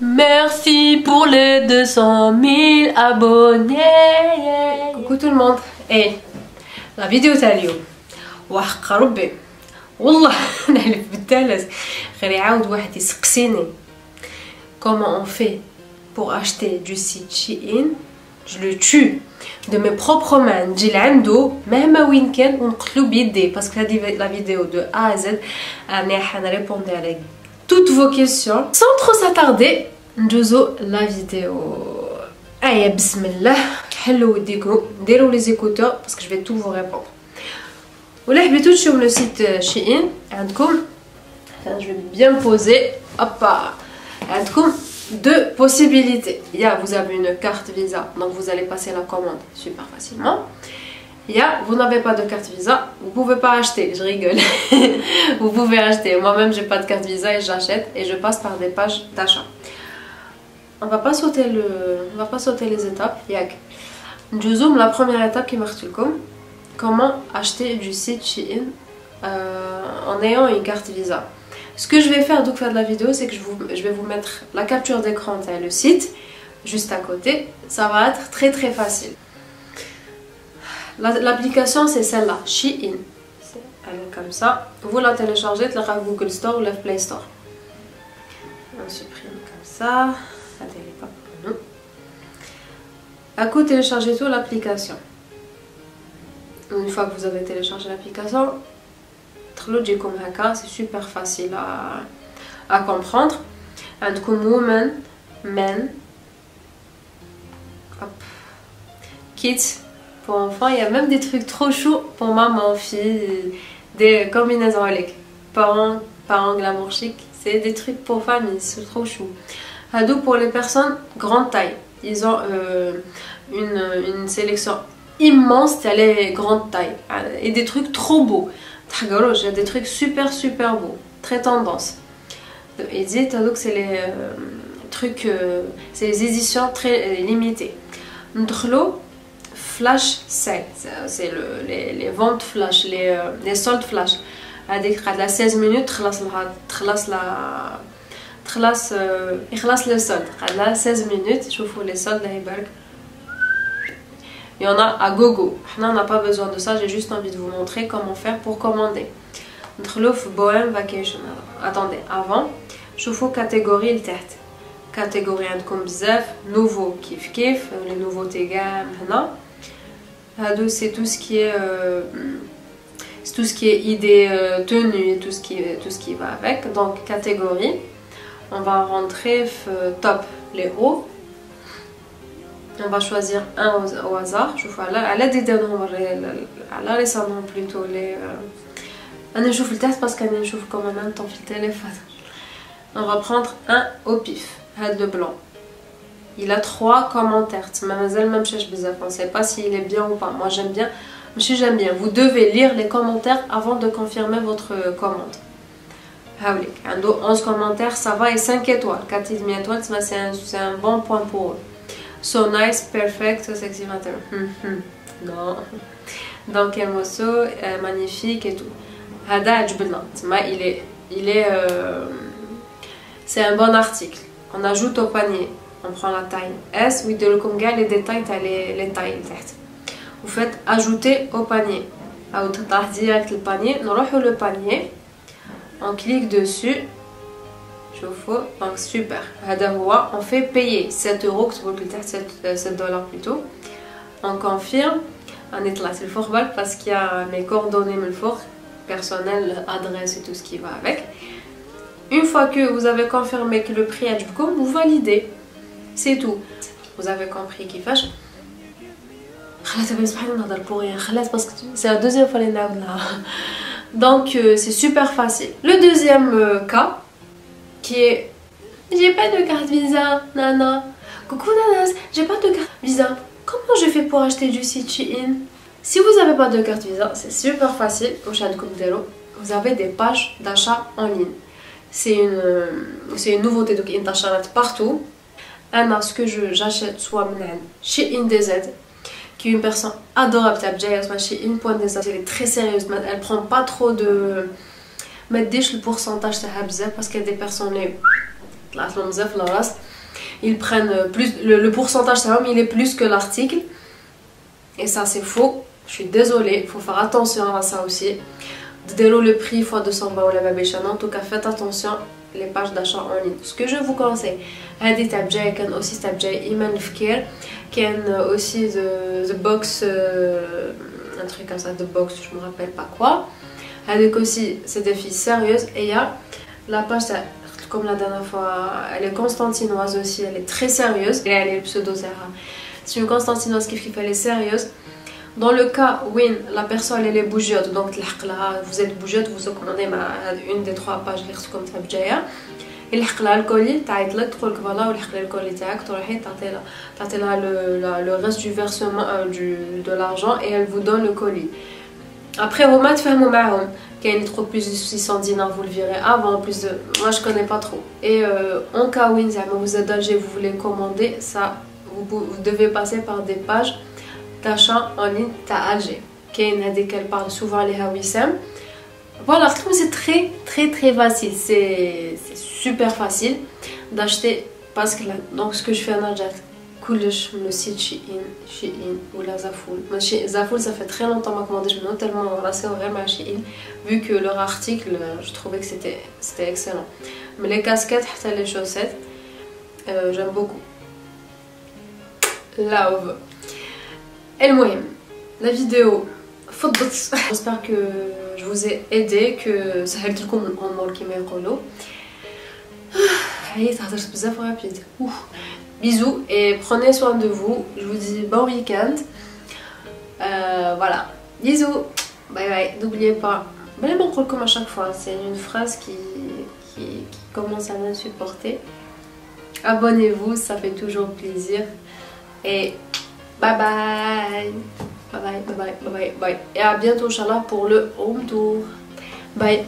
Merci pour les 200 000 abonnés. Coucou tout le monde. Et la vidéo تاع اليوم وحق ربي والله نحلف بالثلاث غير يعاود واحد يسقسيني comment on fait pour acheter du site Shein. Je le tue de mes propres mains. نجي لعندو مهما وين كان ونقتلو بيدي باسكو هذه la vidéo de A à Z انا répondre avec toutes vos questions. Sans trop s'attarder, ندوزو la vidéo. Allez, bismillah. حلو وديكم ديروا les écouteurs parce que je vais tout vous répondre. ولا حبيتو تشوفوا le site Shein عندكم, je vais bien poser. Hop, عندكم deux possibilités. Il y a, vous avez une carte Visa, donc vous allez passer la commande super facilement. Il y a, vous n'avez pas de carte Visa, vous pouvez pas acheter. Je rigole. Vous pouvez acheter. Moi-même, j'ai pas de carte Visa et j'achète et je passe par des pages d'achat. On va pas sauter les étapes. Je zoome la première étape qui marche comme comment acheter du site Shein en ayant une carte Visa. Ce que je vais faire donc de la vidéo, c'est que je vais vous mettre la capture d'écran et le site juste à côté. Ça va être très très facile. L'application c'est celle-là, Shein. Elle est comme ça. Vous la téléchargez, la Google Store ou la Play Store. On supprime comme ça. Elle n'est pas pour nous. À coup, téléchargez tout l'application. Une fois que vous avez téléchargé l'application, c'est super facile à comprendre. Comme woman, men, kids pour enfants. Il y a même des trucs trop chauds pour maman, fille, des combinaisons avec parents glamour chic. C'est des trucs pour famille, c'est trop chou. Hadou pour les personnes grande taille. Ils ont une sélection immense, elle est grande taille et des trucs trop beaux. J'ai des trucs super beaux, très tendance. Et dites donc c'est les trucs, c'est les éditions très limitées. Ndkhlo flash sale, c'est les ventes flash, les soldes flash. هذيك قعد لها 16 minutes يخلص le solde. قعد لها 16 minutes. شوفوا les soldes là يبارك. Il y en a à gogo. On n'a pas besoin de ça, j'ai juste envie de vous montrer comment faire pour commander. Notre Bohem Vacation. Attendez, avant, je vous catégorie le tête. Catégorie عندكم بزاف, nouveau كيف les nouveautés gamme هنا. هادو c'est tout ce qui est idée tenue et tout ce qui va avec. Donc catégorie, on va rentrer top les hauts. On va choisir un au hasard. Je vois là, à l'aide des nombres, là les noms plutôt les. On échauffe le test parce qu'on échauffe quand même un temps sur le téléphone. On va prendre un au pif, had le blanc. Il a 3 commentaires. Même cherche bizarre. On ne sait pas s'il est bien ou pas. Moi j'aime bien. J'aime bien. Vous devez lire les commentaires avant de confirmer votre commande. Hawlik. 11 commentaires, ça va, et 5 étoiles. 4,5 étoiles, c'est un bon point pour eux. So nice, perfect, so sexy matter. Non. Donc un morceau magnifique et tout. Hada ajbelna. Il est c'est un bon article. On ajoute au panier. On prend la taille S. Oui, de le les détails, les tailles. Vous faites ajouter au panier. Ou direct le panier. Nous allons le panier. On clique dessus. Donc super. On fait payer 7 euros, 7 dollars plutôt. On confirme. On est là, c'est le football parce qu'il y a mes coordonnées, le four personnel, adresse et tout ce qui va avec. Une fois que vous avez confirmé que le prix est comme, vous validez. C'est tout. Vous avez compris qui fâche. Parce que c'est la deuxième fois les là. Donc c'est super facile. Le deuxième cas qui est j'ai pas de carte Visa, nana. Coucou nanas, j'ai pas de carte Visa. Comment je fais pour acheter du site Shein? Si vous n'avez pas de carte Visa, c'est super facile. Vous avez des pages d'achat en ligne. C'est une nouveauté, donc il y partout. Ce que j'achète soit Shein DZ, qui est une personne adorable, Shein.dz, elle est très sérieuse, elle prend pas trop de. ما تديش البورسنتاج تاعها بزاف parce qu'il y a des personnes اللي طلعت لهم بزاف لراس ils prennent plus, le pourcentage il est plus que l'article. Et ça c'est faux, je suis désolée, il faut faire attention à ça aussi. Dès le prix fois 200 balles ou la babéchana, en tout cas faites attention les pages d'achat en ligne. Ce que je vous conseille, هذه تاع بجاي كان aussi تاع بجاي إيمان الفكير كان aussi the box un truc comme ça, de box, je me rappelle pas quoi. Avec aussi c'est des filles sérieuses et il y a la page comme la dernière fois, elle est constantinoise aussi, elle est très sérieuse et elle est pseudo Zara. C'est une constantinoise qui fait elle est sérieuse. Dans le cas où la personne elle est bougeotte, donc vous êtes bougeotte, vous commandez une des 3 pages comme ça بجايه يلحق لها الكولي تعيط لك تقول لك فوالا ولحق لي الكولي تاعك تروحي تعطي لها le reste du versement de l'argent et elle vous donne le colis. Après هما تفهموا معاهم كاين اللي تروح plus de 600 dinars vous le verrez avant plus de moi je connais pas trop et en cas où vous êtes d'Alger vous voulez commander ça vous devez passer par des pages d'achat en ligne à Alger. Kaine هذيك elle parle souvent عليها وسام. Voilà, c'est très facile, c'est super facile d'acheter parce que là, donc ce que je fais en Algérie, كلش من le site Shein ou la Zafoul. Zafoul ça fait très longtemps que je me tellement embrassée vraiment à Shein vu que leur article je trouvais que c'était excellent. Mais les casquettes, les chaussettes, j'aime beaucoup. Love. Et le moyen, la vidéo, j'espère que je vous ai aidé, que ça a été comme un mot qui m'a collé. Rapide. Bisous et prenez soin de vous. Je vous dis bon week-end. Voilà, bisous, bye bye. N'oubliez pas, comme à chaque fois, c'est une phrase qui commence à m'insupporter. Abonnez-vous, ça fait toujours plaisir. Et bye bye. Bye bye, bye bye, bye bye, bye. Et à bientôt, Inch'Allah, pour le home tour. Bye.